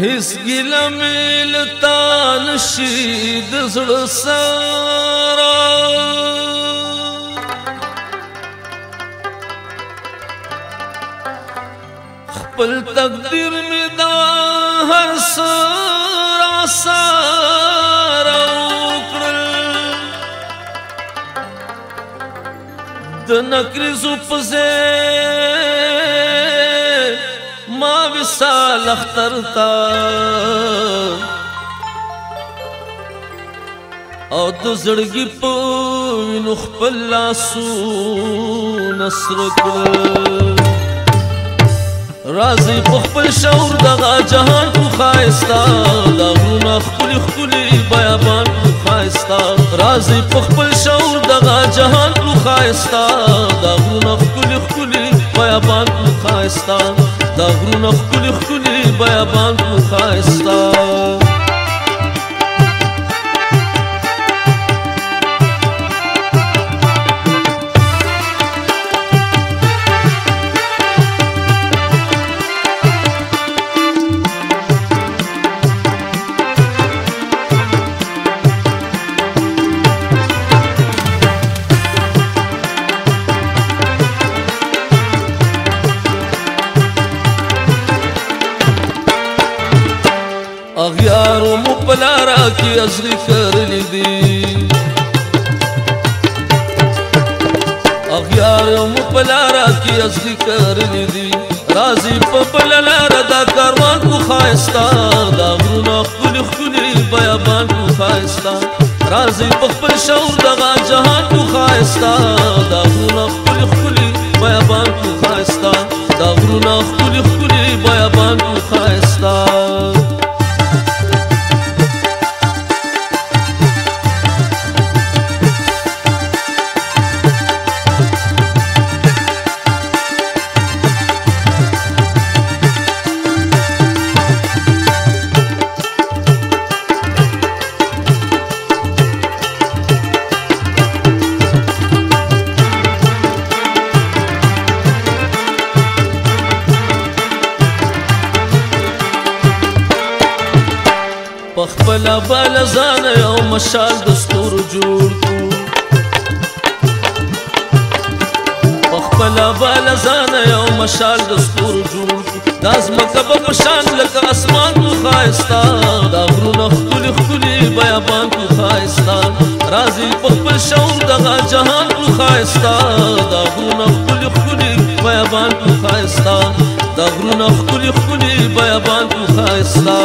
هیڅ ګیله مې له تا نشي د زړه سره خپل تقدیر مې دا هر څه راسره وکړل د نکریزو په ځای ما وصال اختر تا او د زړګي په وینو خپل لاسونه سره کړل راځي په خپل شعور دغه جهان کو ښایسته دا غرونه ښکلي ښکلي بیابان کو ښایسته راځي په خپل شعور دغه جهان کو ښایسته دا غرونه ښکلي ښکلي بیابان کو ښایسته دا غرونه ښکلي ښکلي بیابان کو ښایسته اغیارو مو پلارا کی ازغی کرلی دی اغیارو مو پلارا کی ازغی کرلی دی رازی پا پلارا دا کاروان کو خایستا دا غرونا خکلی خکلی بیابان کو خایستا رازی پا خپل شعور دغا جهان کو خایستا دا غرونا خکلی خکلی بیابان کو خایستا دا غرونا خکلی خکلی بیابان کو خایستا پخپلا بالزان یو مشال دستور جوړ کو پخپلا بالزان یو مشال دستور جوړ کو داز مکب پشان لکه اسمان کو خایستا دا غرونه ښکلي ښکلي بیابان کو خایستا راځي پخپل شعور دغه جهان کو خایستا دا غرونه ښکلي ښکلي بیابان کو خایستا دا غرونه ښکلي ښکلي بیابان کو خایستا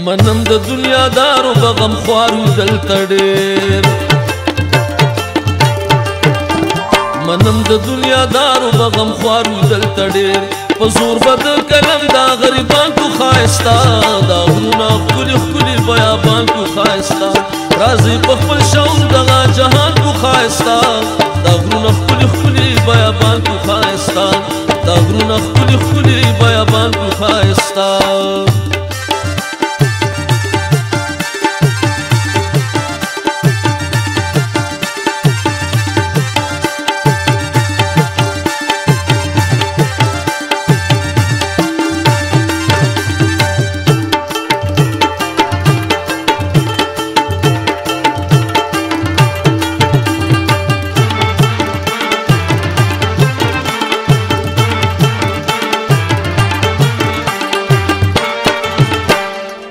منم د دنیا دارو بغم خوارو دلته ډېر منم د دنیا دارو بغم خوارو دلته ډېر په زور به د قلم دا غریبان کو ښایسته دا غرونه ښکلي ښکلي بیابان کو ښایسته راځي په خپل شعور دغه جهان کو ښایسته دا غرونه ښکلي ښکلي بیابان کو ښایسته دا غرونه ښکلي ښکلي بیابان کو ښایسته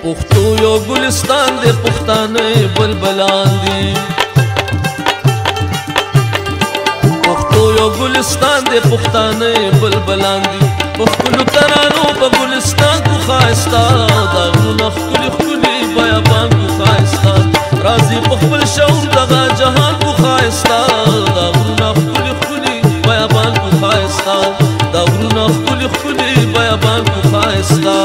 پښتو یو ګلستان دی پښتانه بلبلان دي پښتو یو ګلستان دی پښتانه بلبلان دي په خپلو ترانو په ګلستان کو ښایسته دا غرونه ښکلي ښکلي بیابان کو ښایسته راځي په خپل شعور دغه جهان کو ښایسته دا غرونه ښکلي ښکلي بیابان کو ښایسته دا غرونه ښکلي ښکلي بیابان کو ښایسته